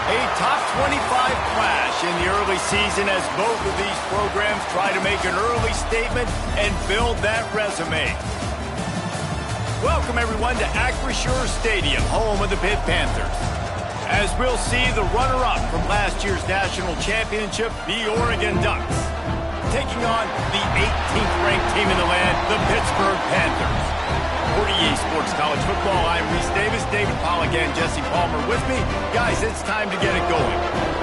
A top 25 clash in the early season as both of these programs try to make an early statement and build that resume. Welcome, everyone, to Acrisure Stadium, home of the Pitt Panthers. As we'll see the runner-up from last year's national championship, the Oregon Ducks, taking on the 18th ranked team in the land, the Pittsburgh Panthers. For EA Sports College Football, I'm Reese Davis, David Pollack, and Jesse Palmer with me. Guys, it's time to get it going.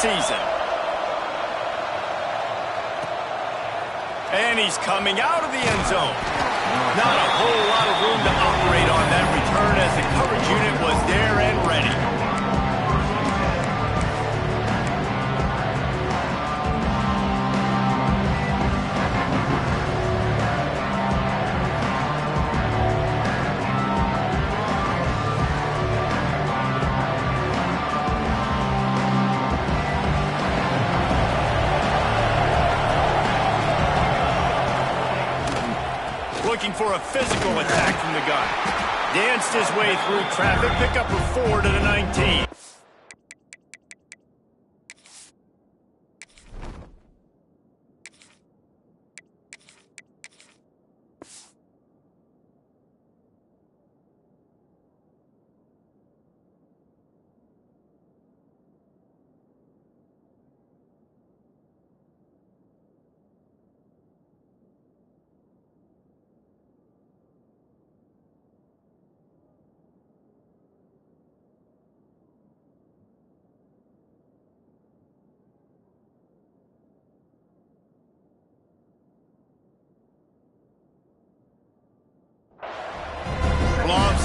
Season. And he's coming out of the end zone. Not a whole lot of room to operate on that return as the coverage unit was there and ready. Looking for a physical attack from the gun. Danced his way through traffic, pick up a 4 to the 19.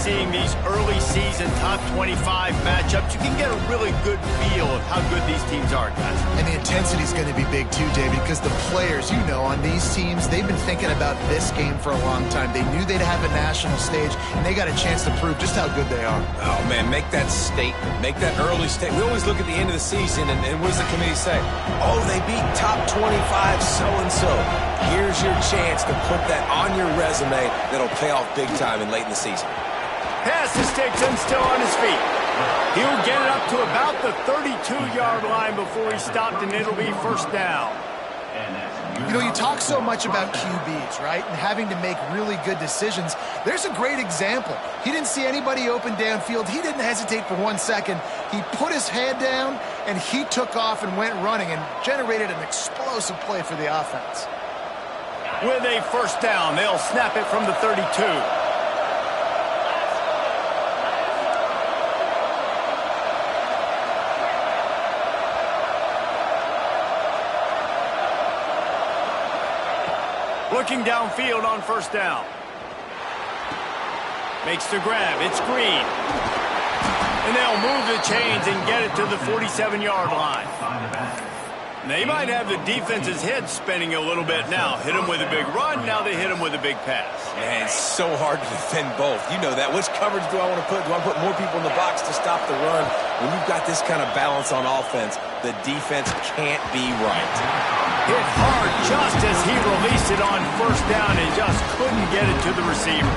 Seeing these early season top 25 matchups, you can get a really good feel of how good these teams are, guys. And the intensity is going to be big too, David, because the players, you know, on these teams, they've been thinking about this game for a long time. They knew they'd have a national stage, and they got a chance to prove just how good they are. Oh, man, make that statement. Make that early statement. We always look at the end of the season, and what does the committee say? Oh, they beat top 25 so-and-so. Here's your chance to put that on your resume that'll pay off big time and late in the season. Pass to Stigson, still on his feet. He'll get it up to about the 32-yard line before he's stopped, and it'll be first down. You know, you talk so much about QBs, right, and having to make really good decisions. There's a great example. He didn't see anybody open downfield. He didn't hesitate for 1 second. He put his head down, and he took off and went running and generated an explosive play for the offense. With a first down, they'll snap it from the 32. Looking downfield on first down. Makes the grab. It's Green. And they'll move the chains and get it to the 47-yard line. They might have the defense's head spinning a little bit now. Hit them with a big run. Now they hit them with a big pass. Man, it's so hard to defend both. You know that. Which coverage do I want to put? Do I put more people in the box to stop the run? When you've got this kind of balance on offense, the defense can't be right. Hit hard just as he released it on first down and just couldn't get it to the receiver.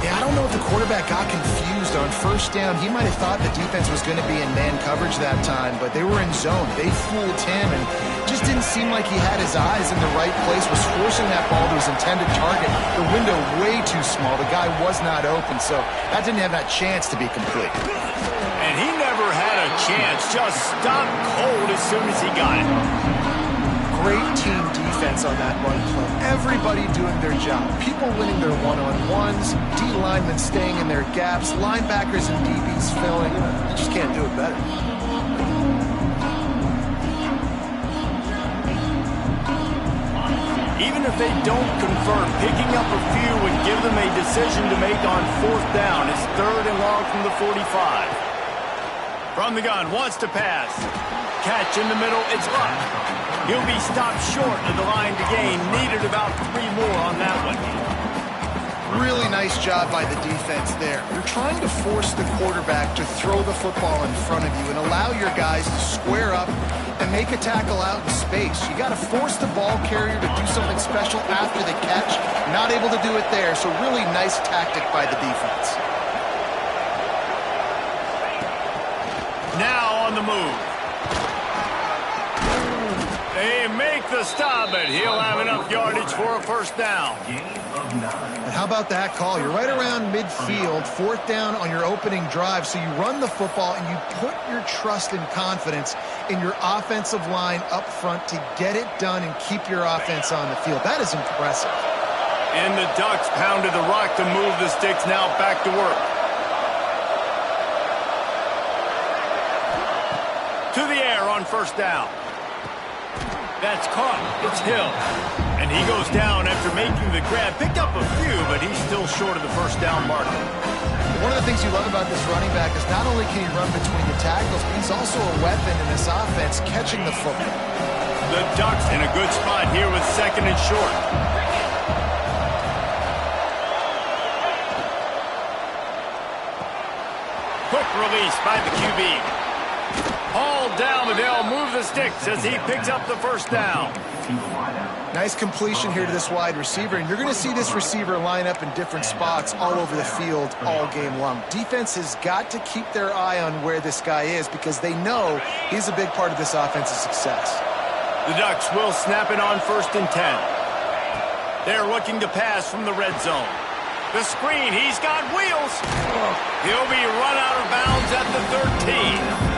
Yeah, I don't know if the quarterback got confused on first down. He might have thought the defense was going to be in man coverage that time, but they were in zone. They fooled him, and just didn't seem like he had his eyes in the right place, was forcing that ball to his intended target. The window way too small. The guy was not open, so that didn't have that chance to be complete. And he never had a chance. Just stopped cold as soon as he got it. Great team defense on that run play. Everybody doing their job. People winning their one-on-ones, D linemen staying in their gaps, linebackers and DBs filling. You just can't do it better. Even if they don't convert, picking up a few would give them a decision to make on 4th down. It's 3rd and long from the 45. From the gun, wants to pass. Catch in the middle, it's up. He'll be stopped short of the line to gain. Needed about 3 more on that one. Really nice job by the defense there. You're trying to force the quarterback to throw the football in front of you and allow your guys to square up and make a tackle out in space. You got to force the ball carrier to do something special after the catch. Not able to do it there, so really nice tactic by the defense. Now on the move. They make the stop, but he'll have enough yardage for a 1st down. And how about that call? You're right around midfield, 4th down on your opening drive, so you run the football and you put your trust and confidence in your offensive line up front to get it done and keep your offense on the field. That is impressive. And the Ducks pounded the rock to move the sticks. Now back to work. To the air on 1st down. That's caught. It's Hill. And he goes down after making the grab. Picked up a few, but he's still short of the 1st down marker. One of the things you love about this running back is not only can he run between the tackles, but he's also a weapon in this offense, catching the football. The Ducks in a good spot here with 2nd and short. Quick release by the QB. Hauled down, but they'll move the sticks as he picks up the 1st down. Nice completion here to this wide receiver, and you're going to see this receiver line up in different spots all over the field all game long. Defense has got to keep their eye on where this guy is because they know he's a big part of this offense's success. The Ducks will snap it on 1st and 10. They're looking to pass from the red zone. The screen, he's got wheels. He'll be run out of bounds at the 13.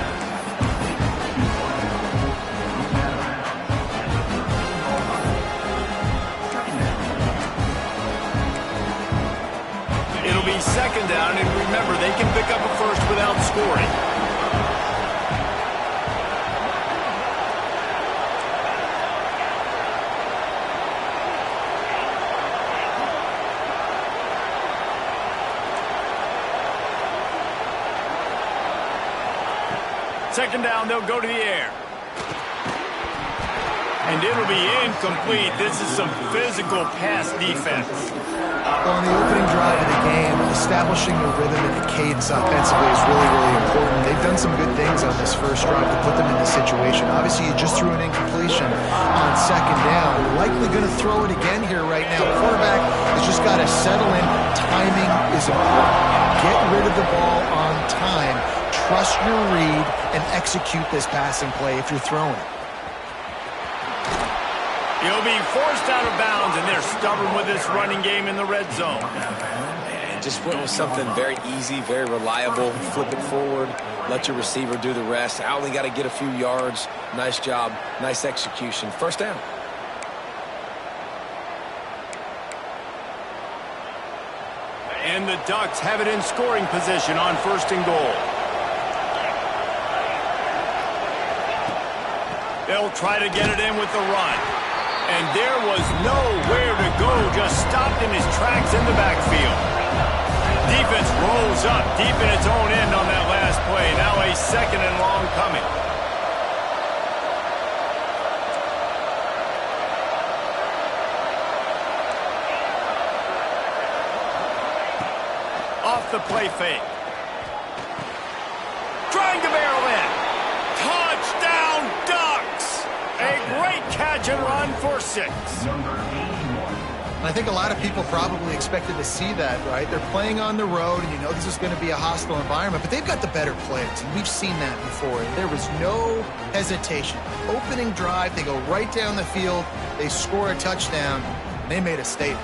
It'll be 2nd down, and remember, they can pick up a 1st without scoring. Second down, they'll go to the air. And it'll be incomplete. This is some physical pass defense. Well, on the opening drive of the game, establishing the rhythm and the cadence offensively is really, really important. They've done some good things on this first drive to put them in this situation. Obviously, you just threw an incompletion on 2nd down. You're likely going to throw it again here right now. The quarterback has just got to settle in. Timing is important. Get rid of the ball on time. Trust your read and execute this passing play if you're throwing it. He'll be forced out of bounds, and they're stubborn with this running game in the red zone. Just went with something very easy, very reliable. Flip it forward, let your receiver do the rest. I only got to get a few yards. Nice job, nice execution. 1st down. And the Ducks have it in scoring position on 1st and goal. They'll try to get it in with the run. And there was nowhere to go, just stopped in his tracks in the backfield. Defense rolls up deep in its own end on that last play. Now a 2nd and long coming. Off the play fake. Trying to barrel in. Touchdown, Ducks! A great catch and run for 6. I think a lot of people probably expected to see that, right? They're playing on the road, and you know this is going to be a hostile environment, but they've got the better players, and we've seen that before. There was no hesitation. Opening drive, they go right down the field, they score a touchdown, and they made a statement.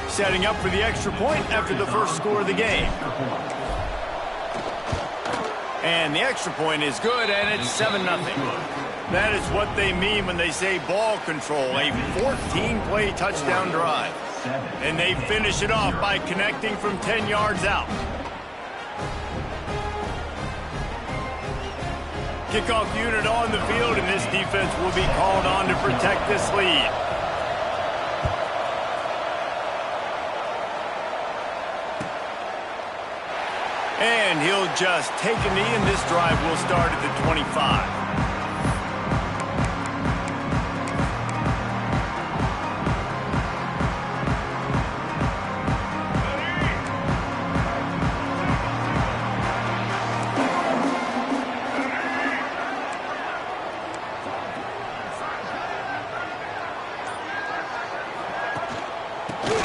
Setting up for the extra point after the first score of the game. And the extra point is good, and it's 7-0. That is what they mean when they say ball control, a 14-play touchdown drive. And they finish it off by connecting from 10 yards out. Kickoff unit on the field, and this defense will be called on to protect this lead. And he'll just take a knee, and this drive will start at the 25.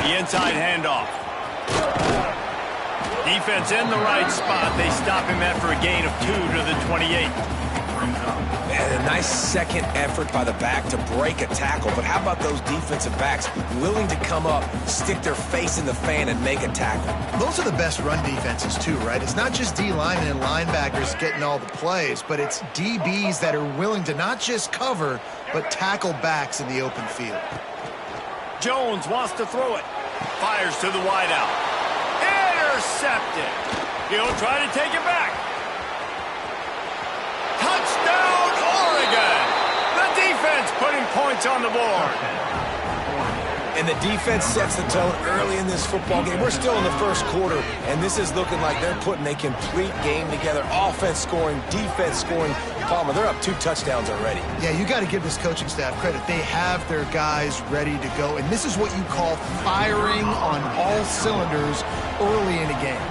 The inside handoff. Defense in the right spot. They stop him after a gain of 2 to the 28. And a nice second effort by the back to break a tackle. But how about those defensive backs willing to come up, stick their face in the fan, and make a tackle? Those are the best run defenses, too, right? It's not just D linemen and linebackers getting all the plays, but it's DBs that are willing to not just cover, but tackle backs in the open field. Jones wants to throw it. Fires to the wideout. Intercepted. He'll try to take it back. Touchdown, Oregon! The defense putting points on the board. And the defense sets the tone early in this football game. We're still in the first quarter, and this is looking like they're putting a complete game together. Offense scoring, defense scoring. Palmer, they're up 2 touchdowns already. Yeah, you got to give this coaching staff credit. They have their guys ready to go, and this is what you call firing on all cylinders early in a game.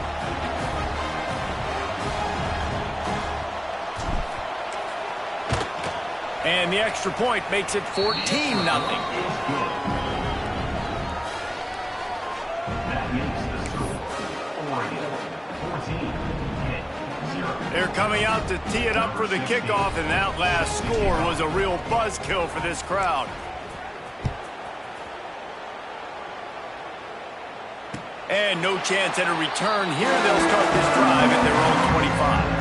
And the extra point makes it 14-0. They're coming out to tee it up for the kickoff, and that last score was a real buzzkill for this crowd. And no chance at a return here. They'll start this drive at their own 25.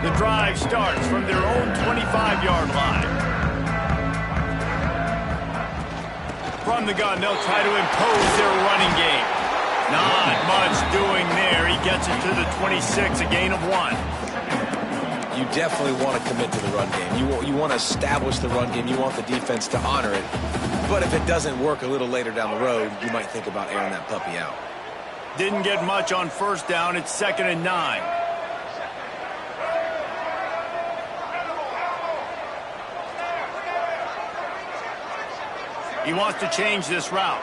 The drive starts from their own 25-yard line. From the gun, they'll try to impose their running game. Not much doing there. He gets it to the 26, a gain of 1. You definitely want to commit to the run game. You want to establish the run game. You want the defense to honor it. But if it doesn't work a little later down the road, you might think about airing that puppy out. Didn't get much on first down. It's 2nd and 9. He wants to change this route.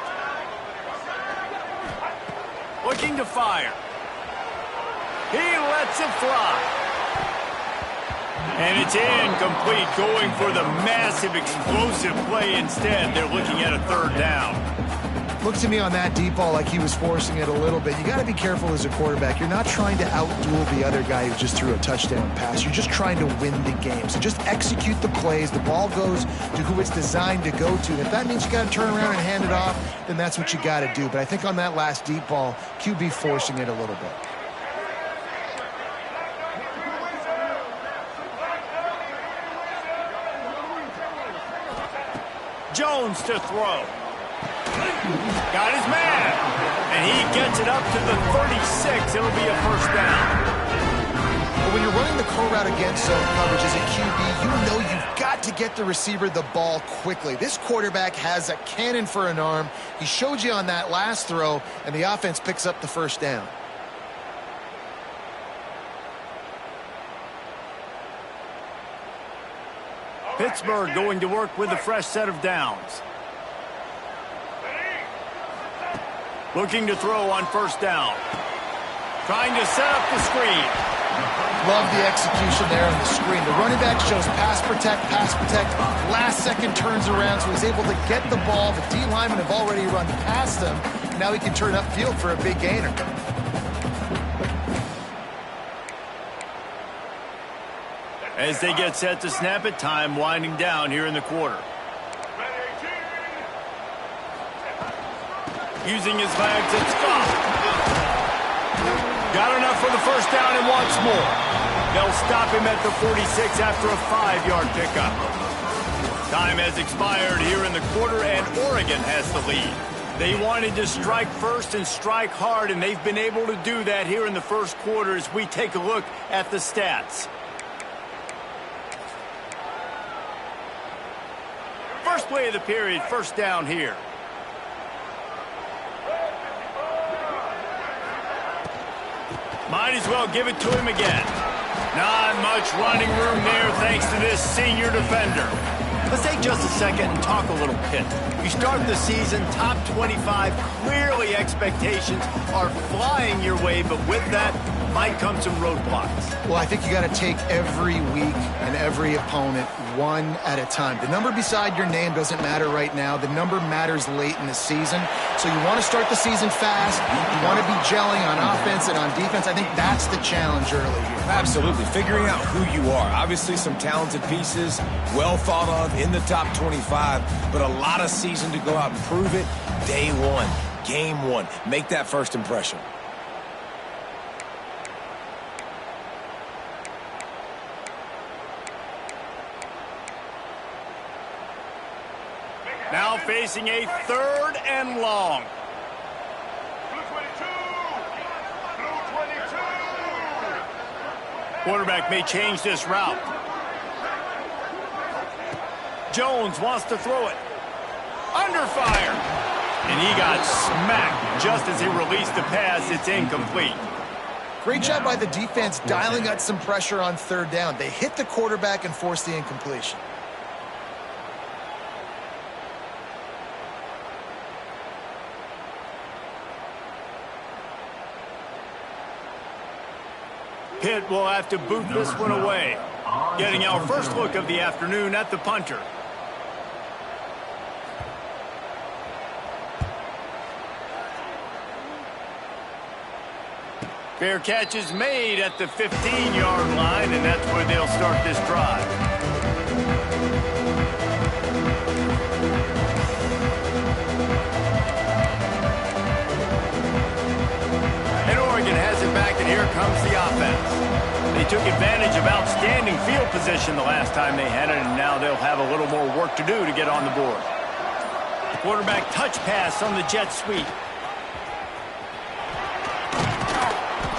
Looking to fire. He lets it fly. And it's incomplete, going for the massive explosive play instead. They're looking at a 3rd down. Looked to me on that deep ball like he was forcing it a little bit. You got to be careful as a quarterback. You're not trying to outduel the other guy who just threw a touchdown pass. You're just trying to win the game. So just execute the plays. The ball goes to who it's designed to go to. And if that means you got to turn around and hand it off, then that's what you got to do. But I think on that last deep ball, QB forcing it a little bit. Jones to throw. Got his man. And he gets it up to the 36. It'll be a 1st down. But when you're running the curl route against zone coverage as a QB, you know you've got to get the receiver the ball quickly. This quarterback has a cannon for an arm. He showed you on that last throw, and the offense picks up the 1st down. Pittsburgh going to work with a fresh set of downs. Looking to throw on 1st down. Trying to set up the screen. Love the execution there on the screen. The running back shows pass protect, last second turns around, so he's able to get the ball. The D linemen have already run past him. Now he can turn upfield for a big gainer. As they get set to snap it, time winding down here in the quarter. Using his legs, it's gone. Got enough for the 1st down and wants more. They'll stop him at the 46 after a 5-yard pickup. Time has expired here in the quarter, and Oregon has the lead. They wanted to strike first and strike hard, and they've been able to do that here in the first quarter as we take a look at the stats. First play of the period, first down here. Might as well give it to him again. Not much running room there thanks to this senior defender. Let's take just a second and talk a little Pitt. You start the season top 25. Clearly expectations are flying your way, but with that might come some roadblocks. Well, I think you got to take every week and every opponent one at a time. The number beside your name doesn't matter right now. The number matters late in the season. So you want to start the season fast. You want to be gelling on offense and on defense. I think that's the challenge early here. Absolutely. Figuring out who you are. Obviously some talented pieces, well thought of in the top 25, but a lot of season to go out and prove it. Day one, game one. Make that first impression. Now facing a 3rd and long. Quarterback may change this route. Jones wants to throw it. Under fire. And he got smacked just as he released the pass. It's incomplete. Great job by the defense dialing out some pressure on 3rd down. They hit the quarterback and forced the incompletion. Pitt will have to boot this one away. Getting our first look of the afternoon at the punter. Fair catch is made at the 15-yard line, and that's where they'll start this drive. And Oregon has it back, and here comes the offense. They took advantage of outstanding field position the last time they had it, and now they'll have a little more work to do to get on the board. The quarterback touch pass on the jet sweep.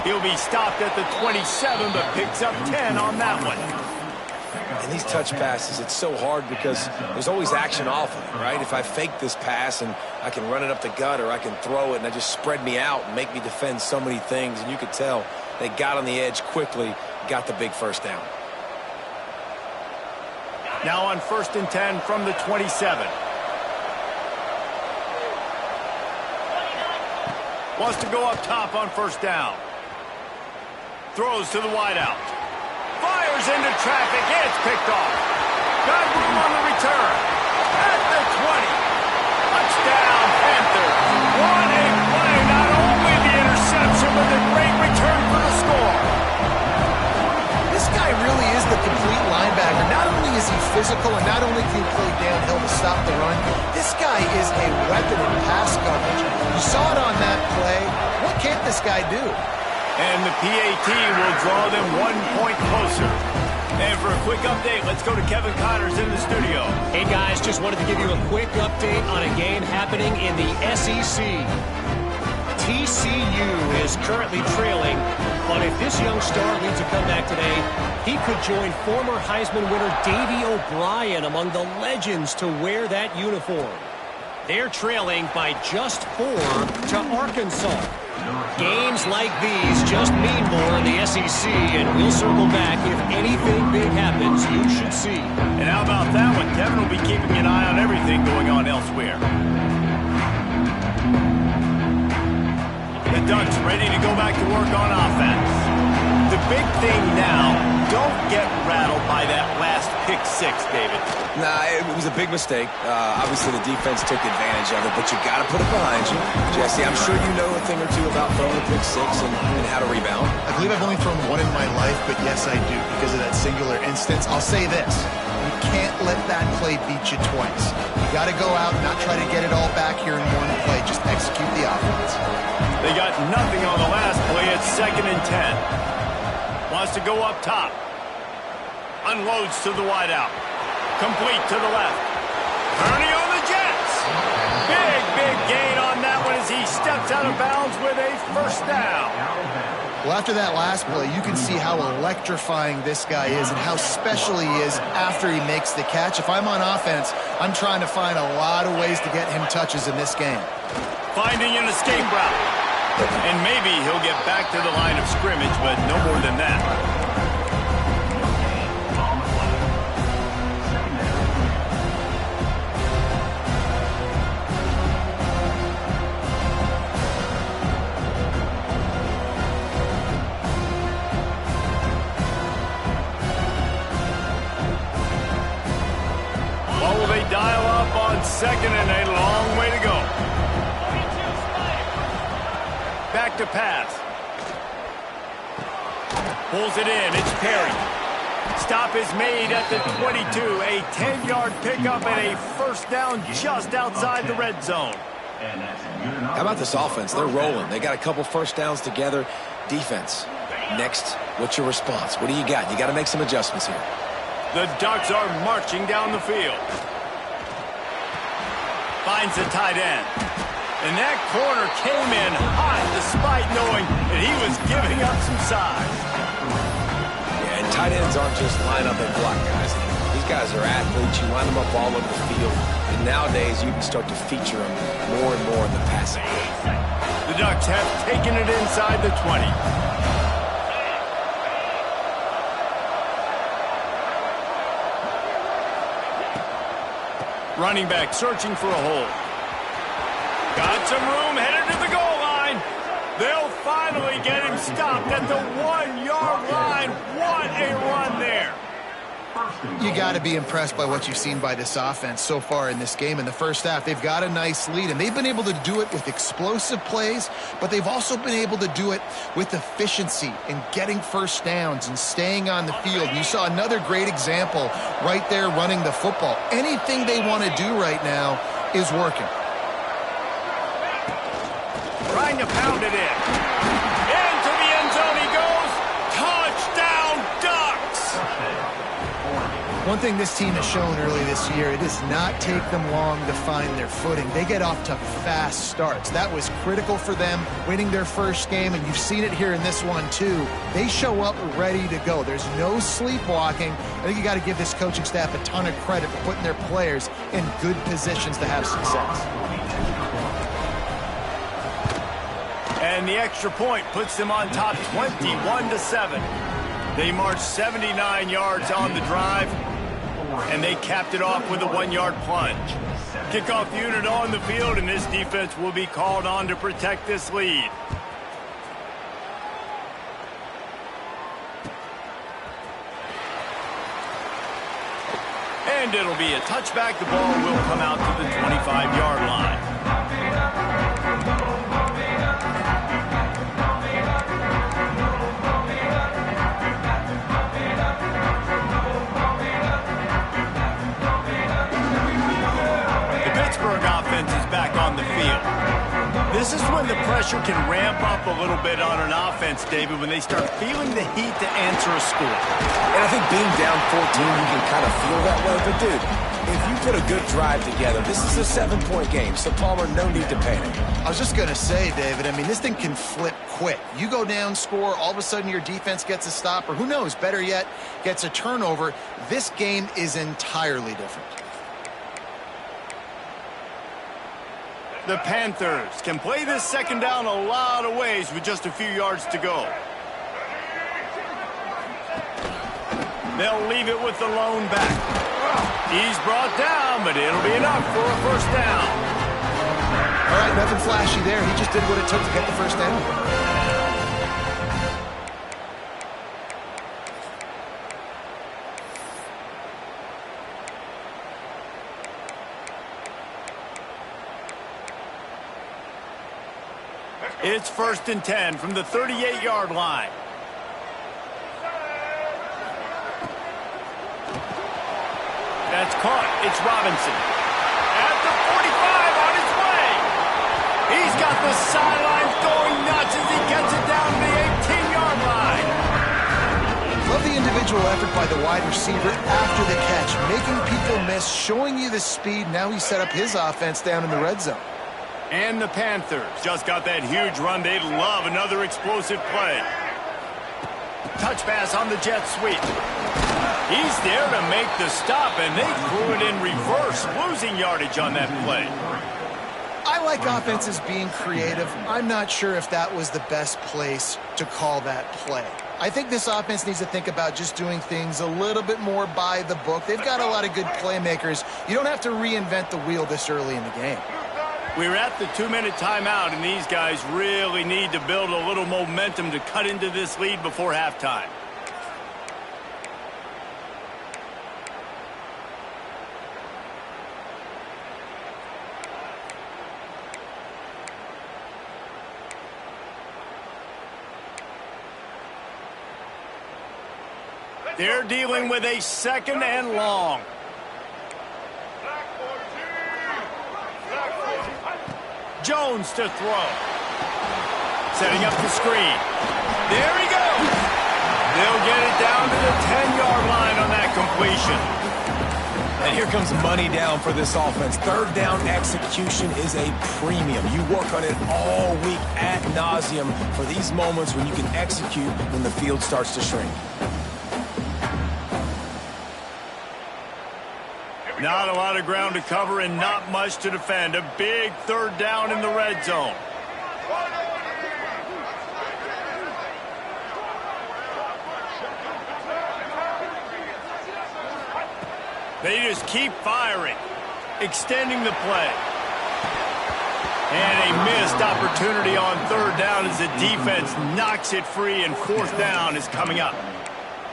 He'll be stopped at the 27, but picks up 10 on that one. And these touch passes, it's so hard because there's always action off of it, right? If I fake this pass and I can run it up the gut, or I can throw it and I just spread me out and make me defend so many things, and you could tell they got on the edge quickly, got the big first down. Now on 1st and 10 from the 27. Wants to go up top on 1st down. Throws to the wideout. Fires into traffic. It's picked off. Got room on the return. At the 20. Touchdown, Panthers. What a play. Not only the interception, but the great return for the score. This guy really is the complete linebacker. Not only is he physical, and not only can he play downhill to stop the run, this guy is a weapon in pass coverage. You saw it on that play. What can't this guy do? And the PAT will draw them 1 point closer. And for a quick update, let's go to Kevin Connors in the studio. Hey guys, just wanted to give you a quick update on a game happening in the SEC. TCU is currently trailing, but if this young star leads a comeback today, he could join former Heisman winner Davey O'Brien among the legends to wear that uniform. They're trailing by just 4 to Arkansas. Games like these just mean more in the SEC, and we'll circle back if anything big happens you should see. And how about that one? Kevin will be keeping an eye on everything going on elsewhere. The Ducks ready to go back to work on offense. The big thing now, don't get rattled by that last pick 6, David. Nah, it was a big mistake. Obviously, the defense took advantage of it, but you got to put it behind you. Jesse, I'm sure you know a thing or two about throwing a pick 6 and how to rebound. I believe I've only thrown one in my life, but yes, I do, because of that singular instance. I'll say this. You can't let that play beat you twice. You got to go out and not try to get it all back here in one play. Just execute the offense. They got nothing on the last play. It's 2nd and 10. Wants to go up top. Unloads to the wideout. Complete to the left. Turning on the Jets. Big gain on that one as he steps out of bounds with a first down. Well, after that last play, you can see how electrifying this guy is and how special he is after he makes the catch. If I'm on offense, I'm trying to find a lot of ways to get him touches in this game. Finding an escape route. And maybe he'll get back to the line of scrimmage, but no more than that. Dial up on second and a long way to go. Back to pass. Pulls it in. It's Perry. Stop is made at the 22. A 10-yard pickup and a first down just outside the red zone. How about this offense? They're rolling. They got a couple first downs together. Defense. Next, what's your response? What do you got? You got to make some adjustments here. The Ducks are marching down the field. Finds the tight end. And that corner came in hot despite knowing that he was giving up some size. Yeah, and tight ends aren't just line up and block guys. These guys are athletes. You line them up all over the field. And nowadays, you can start to feature them more and more in the passing game. The Ducks have taken it inside the 20. Running back searching for a hole. Got some room, headed to the goal line. They'll finally get him stopped at the 1-yard line. What a run there. You got to be impressed by what you've seen by this offense so far in this game. In the first half, they've got a nice lead, and they've been able to do it with explosive plays, but they've also been able to do it with efficiency and getting first downs and staying on the field. You saw another great example right there running the football. Anything they want to do right now is working. Trying to pound it in. Into the end zone he goes. Touchdown, Ducks! One thing this team has shown early this year, it does not take them long to find their footing. They get off to fast starts. That was critical for them winning their first game, and you've seen it here in this one too. They show up ready to go. There's no sleepwalking. I think you got to give this coaching staff a ton of credit for putting their players in good positions to have success. And the extra point puts them on top 21-7. They marched 79 yards on the drive, and they capped it off with a 1-yard plunge. Kickoff unit on the field, and this defense will be called on to protect this lead. And it'll be a touchback. The ball will come out to the 25-yard line. This is when the pressure can ramp up a little bit on an offense, David, when they start feeling the heat to answer a score. And I think being down 14, you can kind of feel that way. But, dude, if you put a good drive together, this is a 7-point game, so, Palmer, no need to panic. I was just going to say, David, I mean, this thing can flip quick. You go down, score, all of a sudden your defense gets a stop, or who knows, better yet, gets a turnover. This game is entirely different. The Panthers can play this second down a lot of ways with just a few yards to go. They'll leave it with the lone back. He's brought down, but it'll be enough for a first down. All right, nothing flashy there. He just did what it took to get the first down. It's 1st and 10 from the 38-yard line. That's caught. It's Robinson. At the 45 on his way. He's got the sidelines going nuts as he gets it down to the 18-yard line. Love the individual individual effort by the wide receiver after the catch, making people miss, showing you the speed. Now he set up his offense down in the red zone. And the Panthers just got that huge run. They'd love another explosive play. Touch pass on the jet sweep. He's there to make the stop, and they threw it in reverse, losing yardage on that play. I like offenses being creative. I'm not sure if that was the best place to call that play. I think this offense needs to think about just doing things a little bit more by the book. They've got a lot of good playmakers. You don't have to reinvent the wheel this early in the game. We're at the 2-minute timeout, and these guys really need to build a little momentum to cut into this lead before halftime. They're dealing with a 2nd and long. Jones to throw. Setting up the screen. There he goes. They'll get it down to the 10-yard line on that completion. And here comes money down for this offense. 3rd down execution is a premium. You work on it all week ad nauseum for these moments when you can execute when the field starts to shrink. Not a lot of ground to cover and not much to defend. A big 3rd down in the red zone. They just keep firing, extending the play. And a missed opportunity on 3rd down as the defense knocks it free, and 4th down is coming up.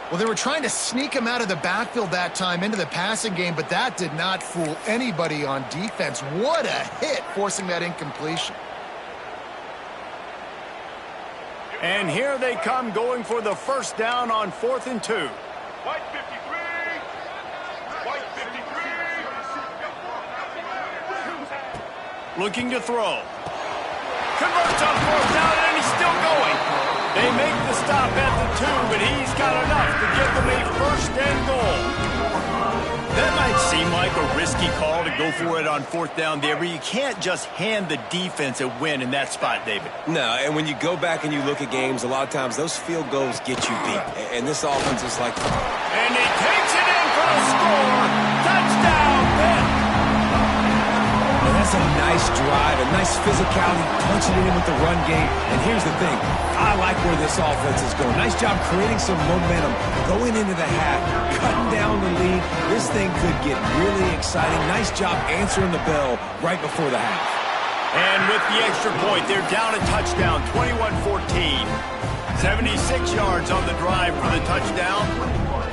Well, they were trying to sneak him out of the backfield that time into the passing game, but that did not fool anybody on defense. What a hit, forcing that incompletion. And here they come, going for the 1st down on 4th and 2. White 53. White 53. Looking to throw. Converts on 4th down, and he's still going. They make the stop at the 2, but he's got enough to give them a 1st and goal. That might seem like a risky call to go for it on 4th down there, but you can't just hand the defense a win in that spot, David. No, and when you go back and you look at games, a lot of times those field goals get you beat. And this offense is like... And he takes it in for a score. Touchdown, Ben. And that's a nice drive, a nice physicality, punching it in with the run game. And here's the thing. I like where this offense is going. Nice job creating some momentum, going into the half, cutting down the lead. This thing could get really exciting. Nice job answering the bell right before the half. And with the extra point, they're down a touchdown, 21-14. 76 yards on the drive for the touchdown,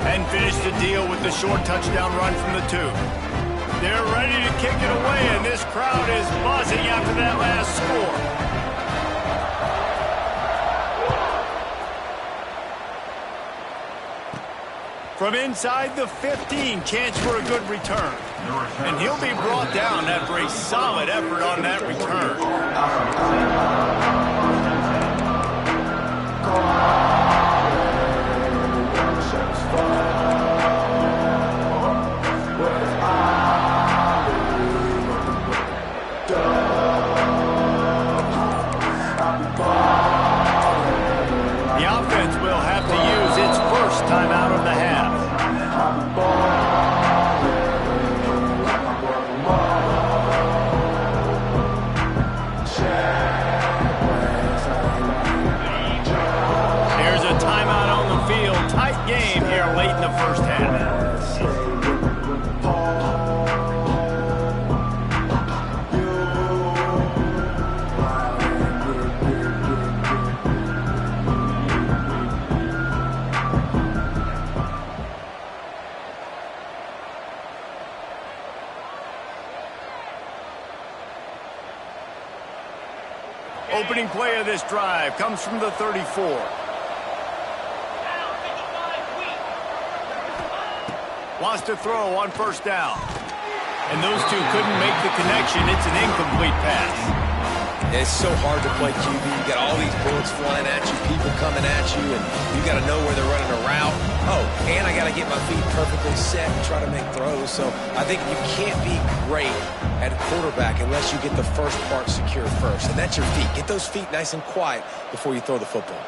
and finish the deal with the short touchdown run from the 2. They're ready to kick it away, and this crowd is buzzing after that last score. From inside the 15, chance for a good return. And he'll be brought down after a solid effort on that return. The offense will have to use its 1st timeout of the half. There's a timeout on the field. Tight game here late in the 1st half. Opening play of this drive comes from the 34. Wants to throw on 1st down. And those two couldn't make the connection. It's an incomplete pass. It's so hard to play QB. You got all these bullets flying at you, people coming at you, and you got to know where they're running a route. Oh, and I got to get my feet perfectly set and try to make throws. So I think you can't be great at quarterback unless you get the first part secure first, and that's your feet. Get those feet nice and quiet before you throw the football.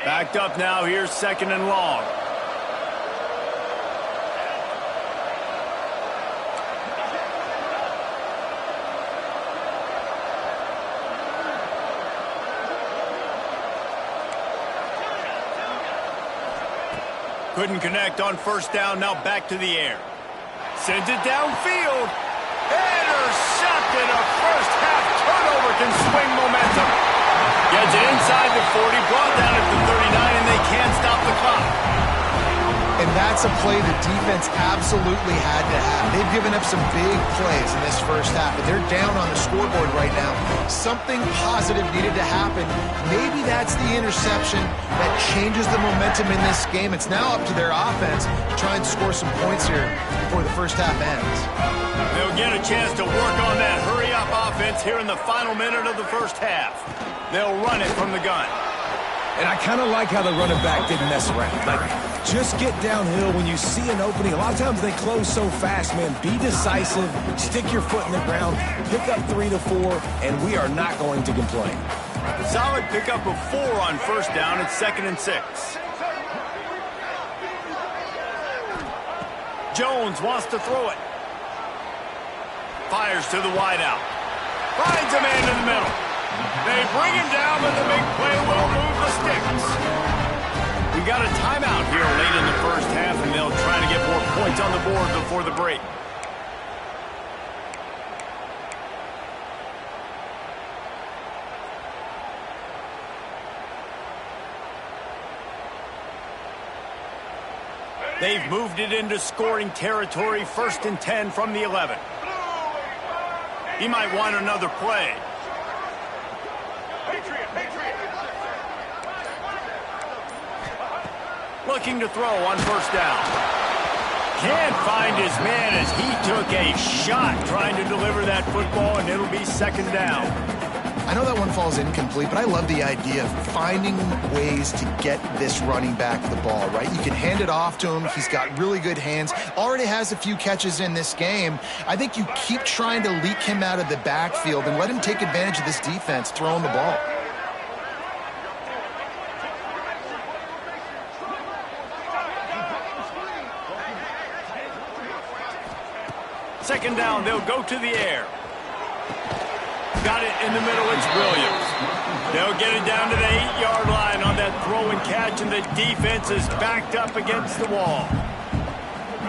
Backed up now. Here's 2nd and long. Couldn't connect on 1st down. Now back to the air. Sends it downfield. Intercepted. A first-half turnover can swing momentum. Gets it inside the 40, brought down at the 39, and they can't stop the clock. And that's a play the defense absolutely had to have. They've given up some big plays in this first half, but they're down on the scoreboard right now. Something positive needed to happen. Maybe that's the interception that changes the momentum in this game. It's now up to their offense to try and score some points here before the first half ends. They'll get a chance to work on that hurry-up offense here in the final minute of the first half. They'll run it from the gun. And I kind of like how the running back didn't mess around. Like, just get downhill when you see an opening. A lot of times they close so fast, man. Be decisive, stick your foot in the ground, pick up 3 to 4, and we are not going to complain. Solid pickup of 4 on 1st down. It's 2nd and 6. Jones wants to throw it. Fires to the wideout. Finds a man in the middle. They bring him down, but the big play will move the sticks. We got a timeout here late in the first half, and they'll try to get more points on the board before the break. They've moved it into scoring territory, 1st and 10 from the 11. He might want another play. Looking to throw on 1st down. Can't find his man as he took a shot trying to deliver that football, and it'll be 2nd down. I know that one falls incomplete, but I love the idea of finding ways to get this running back the ball, right? You can hand it off to him. He's got really good hands. Already has a few catches in this game. I think you keep trying to leak him out of the backfield and let him take advantage of this defense throwing the ball. Second down, they'll go to the air. Got it in the middle, it's Williams. They'll get it down to the 8-yard line on that throw and catch, and the defense is backed up against the wall.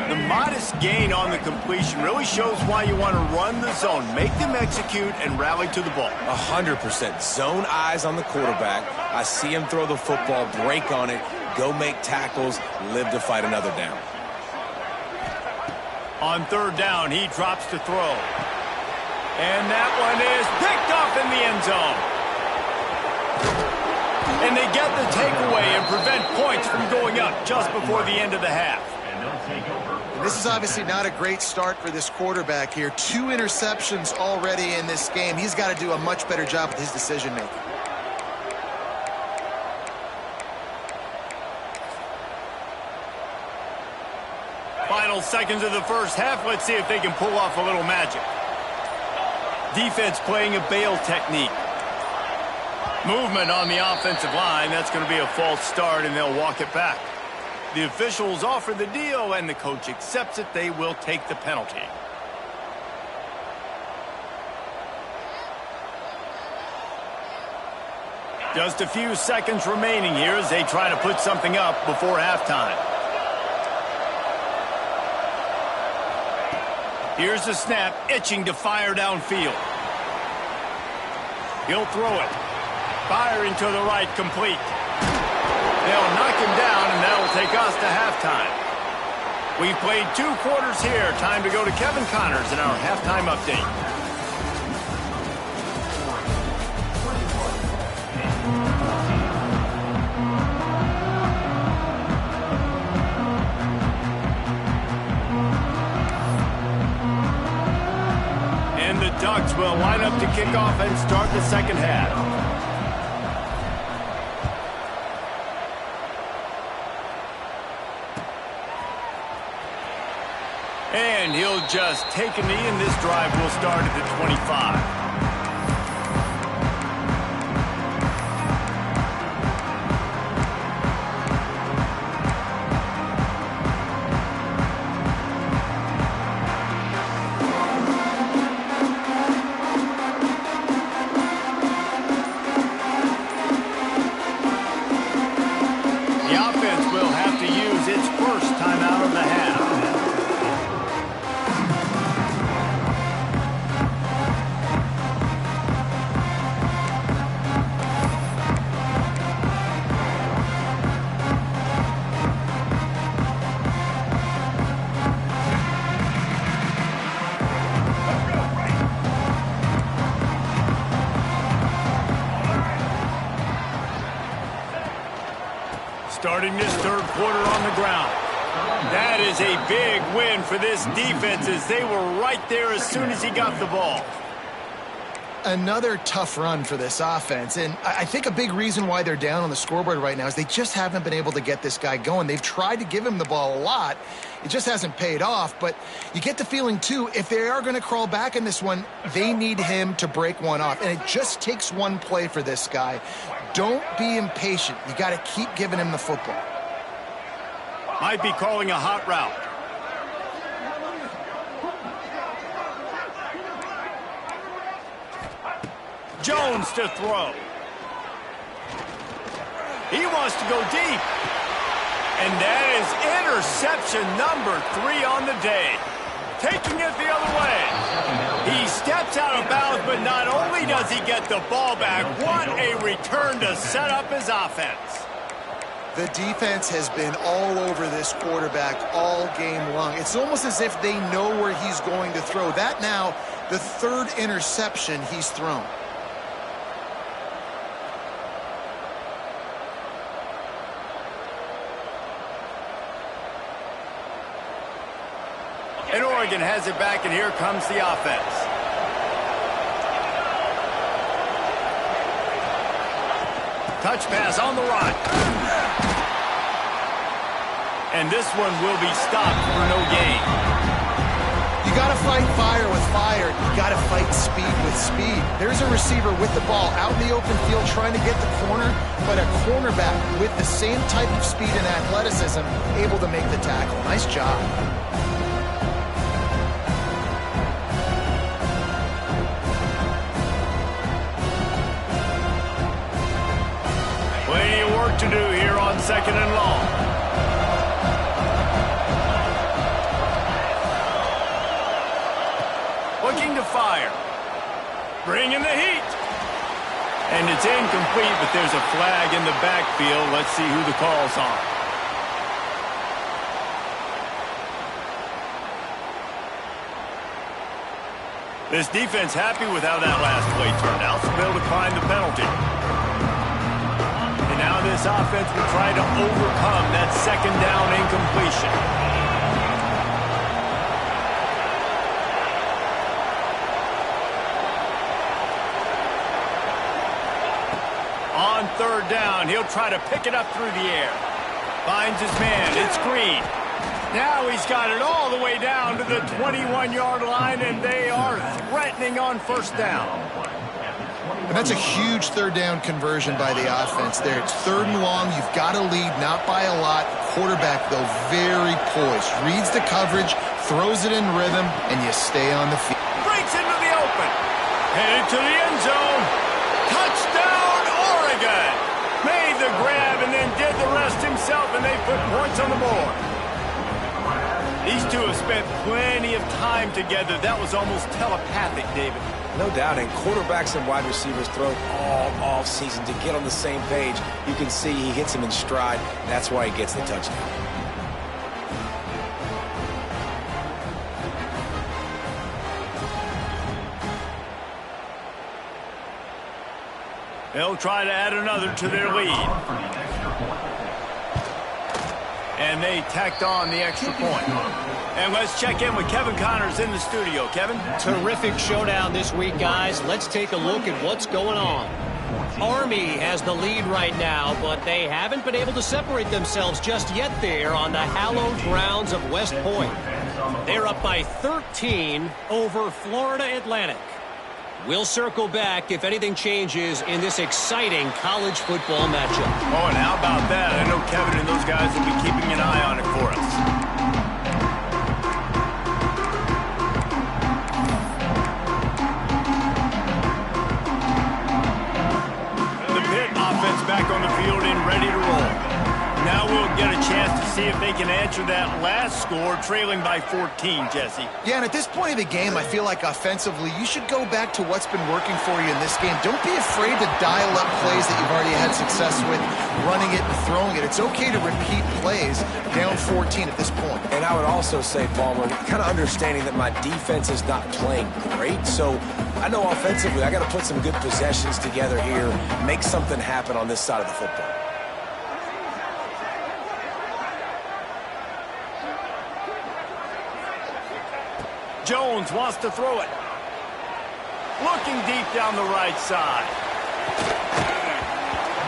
The modest gain on the completion really shows why you want to run the zone. Make them execute and rally to the ball. 100%. Zone eyes on the quarterback. I see him throw the football, break on it, go make tackles, live to fight another down. On 3rd down, he drops to throw. And that one is picked off in the end zone. And they get the takeaway and prevent points from going up just before the end of the half. This is obviously not a great start for this quarterback here. 2 interceptions already in this game. He's got to do a much better job with his decision-making. Final seconds of the first half. Let's see if they can pull off a little magic. Defense playing a bail technique. Movement on the offensive line. That's going to be a false start, and they'll walk it back. The officials offer the deal, and the coach accepts it. They will take the penalty. Just a few seconds remaining here as they try to put something up before halftime. Here's the snap, itching to fire downfield. He'll throw it. Firing to the right, complete. They'll knock him down, and that'll take us to halftime. We've played 2 quarters here. Time to go to Kevin Connors in our halftime update. Bucs will line up to kick off and start the second half. And he'll just take a knee, and this drive will start at the 25. Starting this third quarter on the ground. That is a big win for this defense as they were right there as soon as he got the ball. Another tough run for this offense, and I think a big reason why they're down on the scoreboard right now is they just haven't been able to get this guy going. They've tried to give him the ball a lot. It just hasn't paid off, but you get the feeling, too, if they are going to crawl back in this one, they need him to break one off, and it just takes one play for this guy. Don't be impatient. You got to keep giving him the football. Might be calling a hot route. Jones to throw. He wants to go deep. And that is interception number 3 on the day. Taking it the other way. He steps out of bounds, but not only does he get the ball back, what a return to set up his offense. The defense has been all over this quarterback all game long. It's almost as if they know where he's going to throw. That now, the third interception he's thrown. And Oregon has it back, and here comes the offense. Touch pass on the run. And this one will be stopped for no gain. You got to fight fire with fire. You got to fight speed with speed. There's a receiver with the ball out in the open field trying to get the corner, but a cornerback with the same type of speed and athleticism able to make the tackle. Nice job. Plenty of work to do here on second and long. Looking to fire. Bringing the heat. And it's incomplete, but there's a flag in the backfield. Let's see who the call's on. This defense happy with how that last play turned out, so they'll decline the penalty. And now this offense will try to overcome that second down incompletion. On third down, he'll try to pick it up through the air. Finds his man, it's Green. Now he's got it all the way down to the 21-yard line, and they are threatening on first down. And that's a huge third down conversion by the offense there. It's third and long. You've got to lead, not by a lot. Quarterback, though, very poised. Reads the coverage, throws it in rhythm, and you stay on the field. Breaks into the open. Headed to the end zone. Touchdown, Oregon. Made the grab and then did the rest himself, and they put points on the board. These two have spent plenty of time together. That was almost telepathic, David. No doubt, and quarterbacks and wide receivers throw all off-season to get on the same page. You can see he hits him in stride. That's why he gets the touchdown. They'll try to add another to their lead. And they tacked on the extra point. And let's check in with Kevin Connors in the studio. Kevin? Terrific showdown this week, guys. Let's take a look at what's going on. Army has the lead right now, but they haven't been able to separate themselves just yet there on the hallowed grounds of West Point. They're up by 13 over Florida Atlantic. We'll circle back if anything changes in this exciting college football matchup. Oh, and how about that? I know Kevin and those guys will be keeping an eye on it for us. Back on the field and ready to roll. Now we'll get a chance to see if they can answer that last score, trailing by 14, Jesse. Yeah, and at this point of the game, I feel like offensively, you should go back to what's been working for you in this game. Don't be afraid to dial up plays that you've already had success with, running it and throwing it. It's okay to repeat plays down 14 at this point. And I would also say, Palmer, kind of understanding that my defense is not playing great, so I know offensively I got to put some good possessions together here, make something happen on this side of the football. Jones wants to throw it. Looking deep down the right side.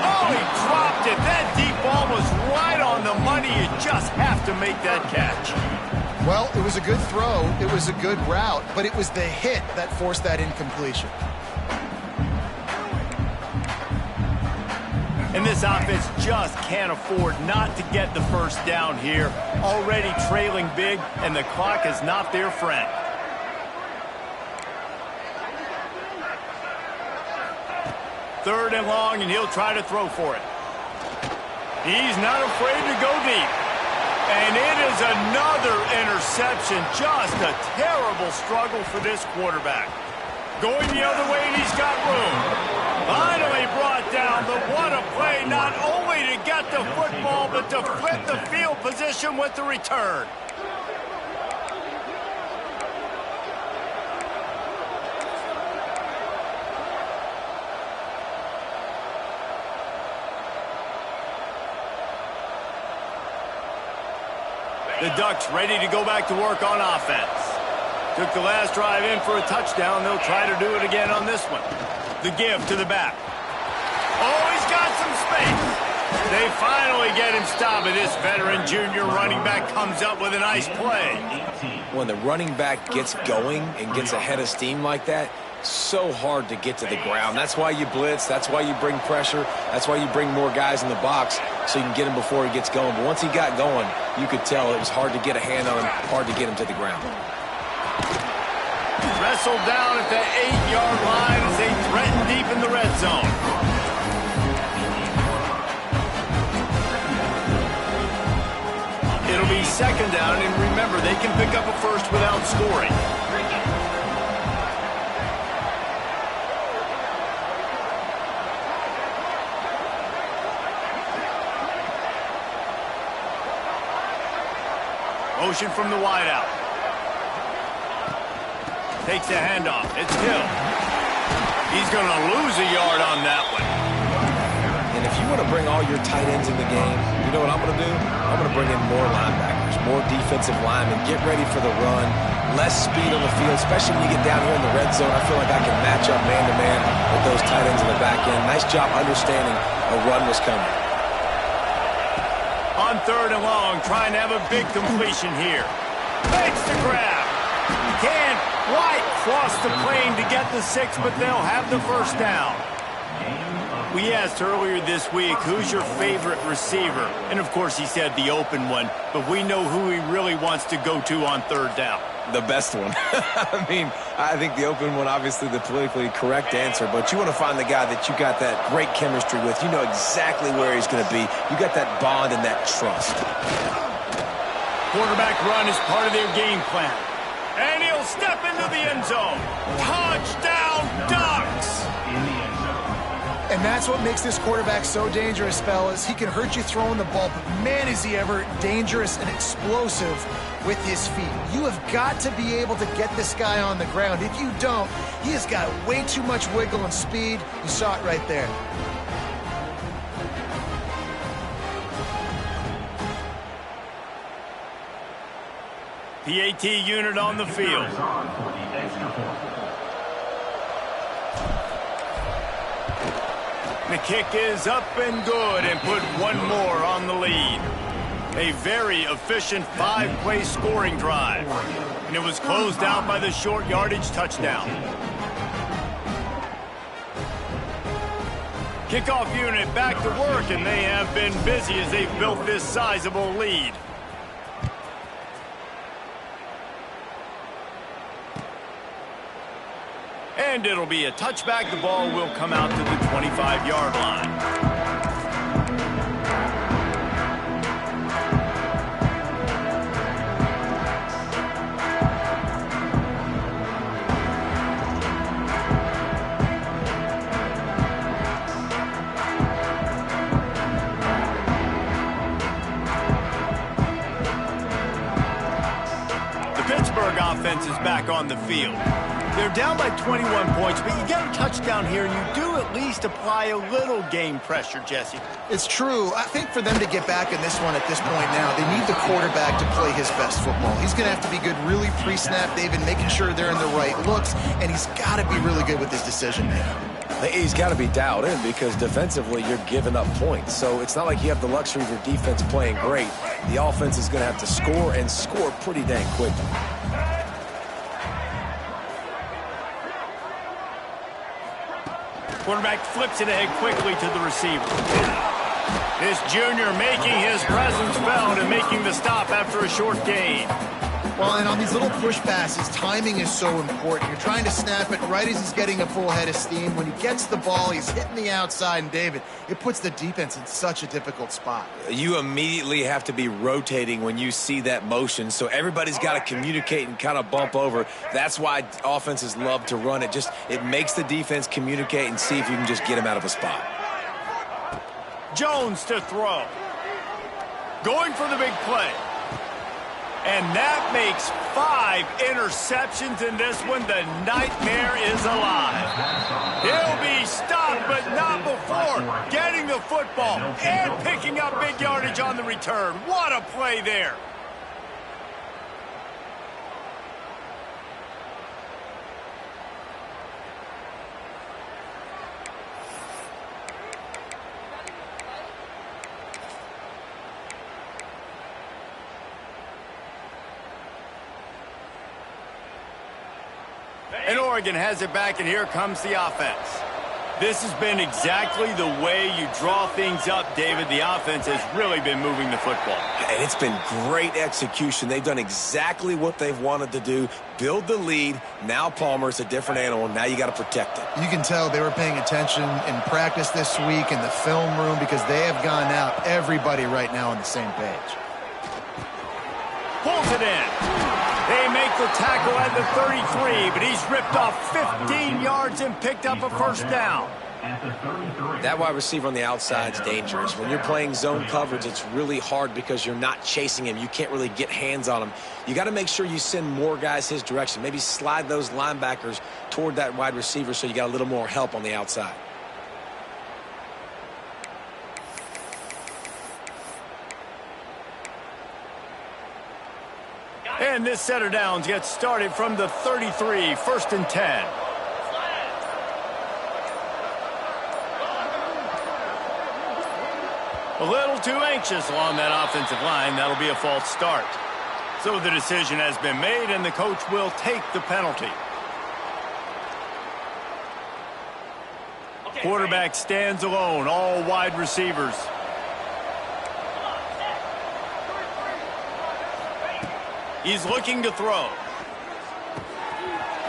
Oh, he dropped it. That deep ball was right on the money. You just have to make that catch. Well, it was a good throw. It was a good route, but it was the hit that forced that incompletion. And this offense just can't afford not to get the first down here. Already trailing big, and the clock is not their friend. Third and long, and he'll try to throw for it. He's not afraid to go deep. And it is another interception. Just a terrible struggle for this quarterback. Going the other way, and he's got room. Finally brought down, but what a play, not only to get the football, but to flip the field position with the return. The Ducks ready to go back to work on offense. Took the last drive in for a touchdown. They'll try to do it again on this one. The give to the back. Oh, he's got some space. They finally get him stopped, and this veteran junior running back comes up with a nice play. When the running back gets going and gets ahead of steam like that, so hard to get to the ground. That's why you blitz. That's why you bring pressure. That's why you bring more guys in the box so you can get him before he gets going. But once he got going, you could tell it was hard to get a hand on him, hard to get him to the ground. Wrestled down at the 8-yard line as they threaten deep in the red zone. It'll be second down, and remember, they can pick up a first without scoring. Motion from the wideout. Takes the handoff. It's Hill. He's going to lose a yard on that one. And if you want to bring all your tight ends in the game, you know what I'm going to do? I'm going to bring in more linebackers, more defensive linemen, get ready for the run, less speed on the field, especially when you get down here in the red zone. I feel like I can match up man-to-man with those tight ends in the back end. Nice job understanding a run was coming. On third and long, trying to have a big completion here. Makes the grab. Can't quite cross the plane to get the 6, but they'll have the first down. We asked earlier this week, who's your favorite receiver? And, of course, he said the open one, but we know who he really wants to go to on third down. The best one. I mean, I think the open one, obviously the politically correct answer, but you want to find the guy that you got that great chemistry with. You know exactly where he's going to be. You got that bond and that trust. Quarterback run is part of their game plan. And he'll step into the end zone. Touchdown, Ducks! And that's what makes this quarterback so dangerous, fellas. He can hurt you throwing the ball, but man, is he ever dangerous and explosive with his feet. You have got to be able to get this guy on the ground. If you don't, he has got way too much wiggle and speed. You saw it right there. PAT unit on the field. The kick is up and good and put one more on the lead. A very efficient 5-play scoring drive. And it was closed out by the short yardage touchdown. Kickoff unit back to work, and they have been busy as they've built this sizable lead. And it'll be a touchback. The ball will come out to the 25-yard line. Offense is back on the field. They're down by 21 points, but you get a touchdown here, and you do at least apply a little game pressure, Jesse. It's true. I think for them to get back in this one at this point now, they need the quarterback to play his best football. He's going to have to be good really pre-snap, David, making sure they're in the right looks, and he's got to be really good with his decision-making. He's got to be dialed in because defensively you're giving up points. So it's not like you have the luxury of your defense playing great. The offense is going to have to score and score pretty dang quickly. Quarterback flips it ahead quickly to the receiver. This junior making his presence felt and making the stop after a short gain. Well, and on these little push passes, timing is so important. You're trying to snap it right as he's getting a full head of steam. When he gets the ball, he's hitting the outside, and David, it puts the defense in such a difficult spot. You immediately have to be rotating when you see that motion, so everybody's got to communicate and kind of bump over. That's why offenses love to run it. It makes the defense communicate and see if you can just get him out of a spot. Jones to throw. Going for the big play. And that makes 5 interceptions in this one. The nightmare is alive. He'll be stopped, but not before getting the football and picking up big yardage on the return. What a play there. And Oregon has it back, and here comes the offense. This has been exactly the way you draw things up, David. The offense has really been moving the football. And it's been great execution. They've done exactly what they've wanted to do. Build the lead. Now Palmer's a different animal. Now you got to protect it. You can tell they were paying attention in practice this week in the film room because they have gone out, everybody right now on the same page. Pulls it in. They make the tackle at the 33, but he's ripped off 15 yards and picked up a first down. That wide receiver on the outside is dangerous. When you're playing zone coverage, it's really hard because you're not chasing him. You can't really get hands on him. You got to make sure you send more guys his direction. Maybe slide those linebackers toward that wide receiver so you got a little more help on the outside. And this set of downs gets started from the 33, 1st and 10. A little too anxious along that offensive line. That'll be a false start. So the decision has been made, and the coach will take the penalty. Quarterback stands alone, all wide receivers. He's looking to throw.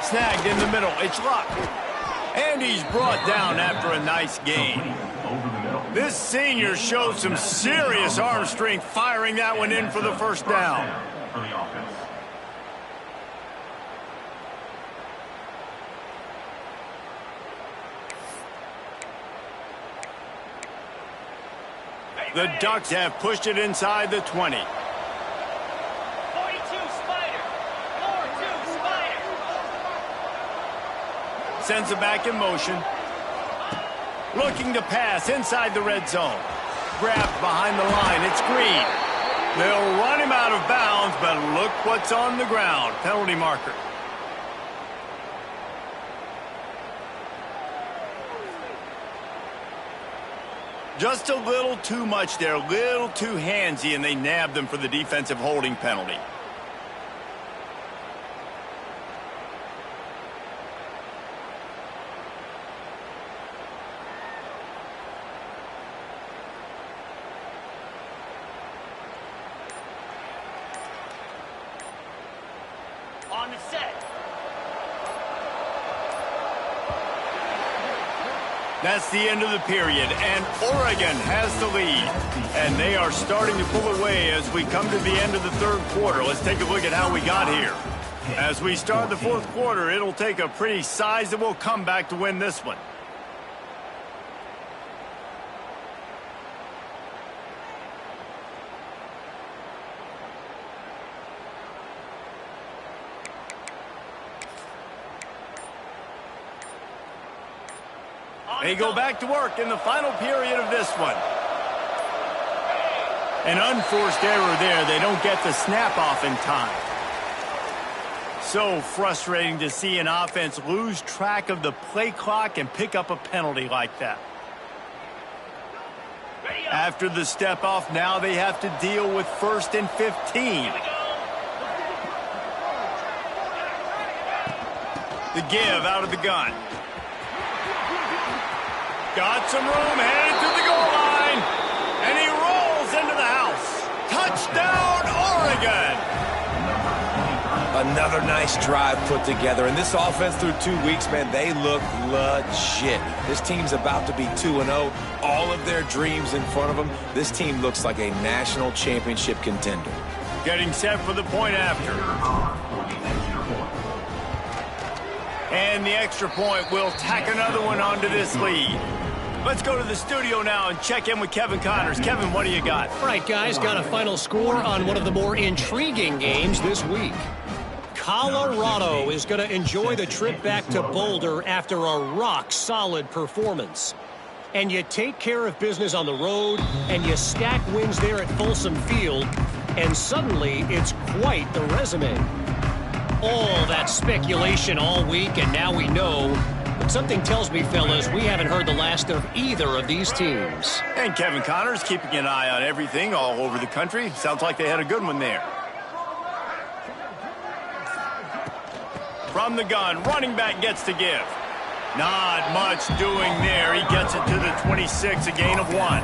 Snagged in the middle. It's Luck. And he's brought down after a nice gain. This senior showed some serious arm strength firing that one in for the first down. The Ducks have pushed it inside the 20. Sends it back in motion. Looking to pass inside the red zone. Grabbed behind the line. It's Green. They'll run him out of bounds, but And look what's on the ground. Penalty marker. Just a little too much there, a little too handsy, and they nabbed them for the defensive holding penalty. On the set. That's the end of the period, and Oregon has the lead. And they are starting to pull away as we come to the end of the third quarter. Let's take a look at how we got here. As we start the fourth quarter, it'll take a pretty sizable comeback to win this one. They go back to work in the final period of this one. An unforced error there. They don't get the snap off in time. So frustrating to see an offense lose track of the play clock and pick up a penalty like that. After the step off, now they have to deal with 1st and 15. The give out of the gun. Got some room, headed to the goal line, and he rolls into the house. Touchdown, Oregon! Another nice drive put together, and this offense through 2 weeks, man, they look legit. This team's about to be 2-0, all of their dreams in front of them. This team looks like a national championship contender. Getting set for the point after. And the extra point will tack another one onto this lead. Let's go to the studio now and check in with Kevin Connors. Kevin, what do you got? All right, guys, got a final score on one of the more intriguing games this week. Colorado is going to enjoy the trip back to Boulder after a rock-solid performance. And you take care of business on the road, and you stack wins there at Folsom Field, and suddenly it's quite the resume. All that speculation all week, and now we know. But something tells me, fellas, we haven't heard the last of either of these teams. And Kevin Connors keeping an eye on everything all over the country. Sounds like they had a good one there. From the gun, running back gets to give. Not much doing there. He gets it to the 26, a gain of 1.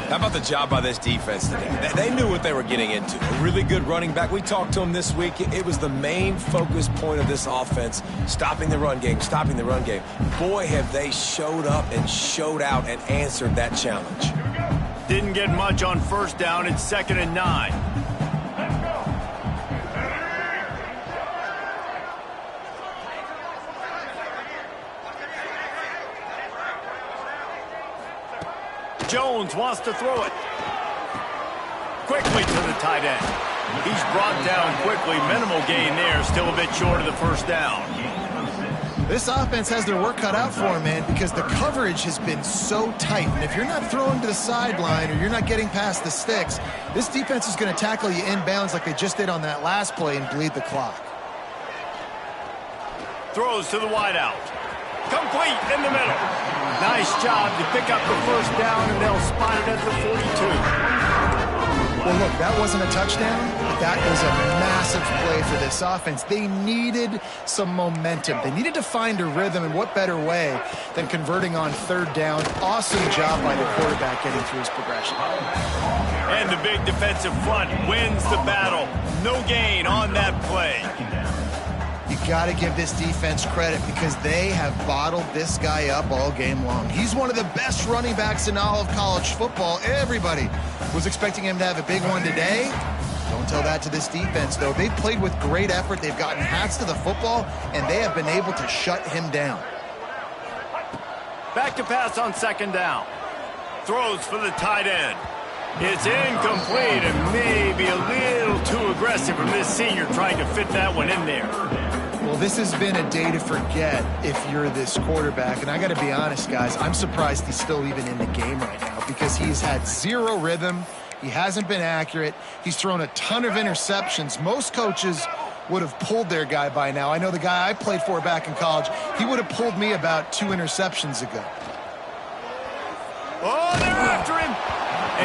How about the job by this defense today? They knew what they were getting into. A really good running back. We talked to him this week. It was the main focus point of this offense, stopping the run game, stopping the run game. Boy, have they showed up and showed out and answered that challenge. Didn't get much on first down. It's 2nd and 9. Jones wants to throw it. Quickly to the tight end. He's brought down quickly. Minimal gain there. Still a bit short of the first down. This offense has their work cut out for them, man, because the coverage has been so tight. And if you're not throwing to the sideline or you're not getting past the sticks, this defense is going to tackle you inbounds like they just did on that last play and bleed the clock. Throws to the wideout. Complete in the middle. Nice job to pick up the first down, and they'll spot it at the 42. Well, look, that wasn't a touchdown. That was a massive play for this offense. They needed some momentum. They needed to find a rhythm, and what better way than converting on 3rd down. Awesome job by the quarterback getting through his progression. And the big defensive front wins the battle. No gain on that play. You got to give this defense credit because they have bottled this guy up all game long. He's one of the best running backs in all of college football. Everybody was expecting him to have a big one today. Don't tell that to this defense, though. They've played with great effort. They've gotten hats to the football, and they have been able to shut him down. Back to pass on 2nd down. Throws for the tight end. It's incomplete and maybe a little too aggressive from this senior trying to fit that one in there. Well, this has been a day to forget if you're this quarterback. And I got to be honest, guys, I'm surprised he's still even in the game right now because he's had zero rhythm. He hasn't been accurate. He's thrown a ton of interceptions. Most coaches would have pulled their guy by now. I know the guy I played for back in college, he would have pulled me about 2 interceptions ago. Oh, they're after him.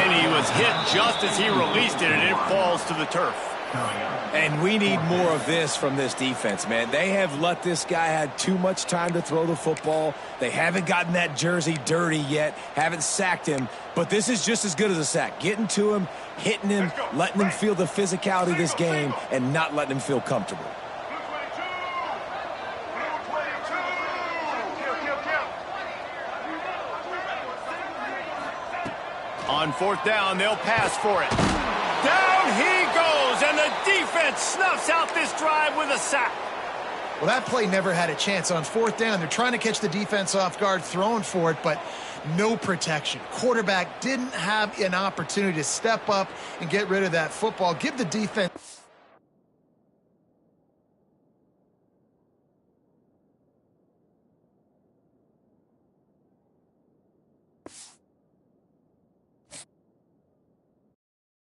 And he was hit just as he released it, and it falls to the turf. And we need more of this from this defense, man. They have let this guy have too much time to throw the football. They haven't gotten that jersey dirty yet, haven't sacked him. But this is just as good as a sack. Getting to him, hitting him, letting him feel the physicality of this game, and not letting him feel comfortable. On 4th down, they'll pass for it. Down he goes, and the defense snuffs out this drive with a sack. Well, that play never had a chance. On 4th down, they're trying to catch the defense off guard, throwing for it, but no protection. Quarterback didn't have an opportunity to step up and get rid of that football. Give the defense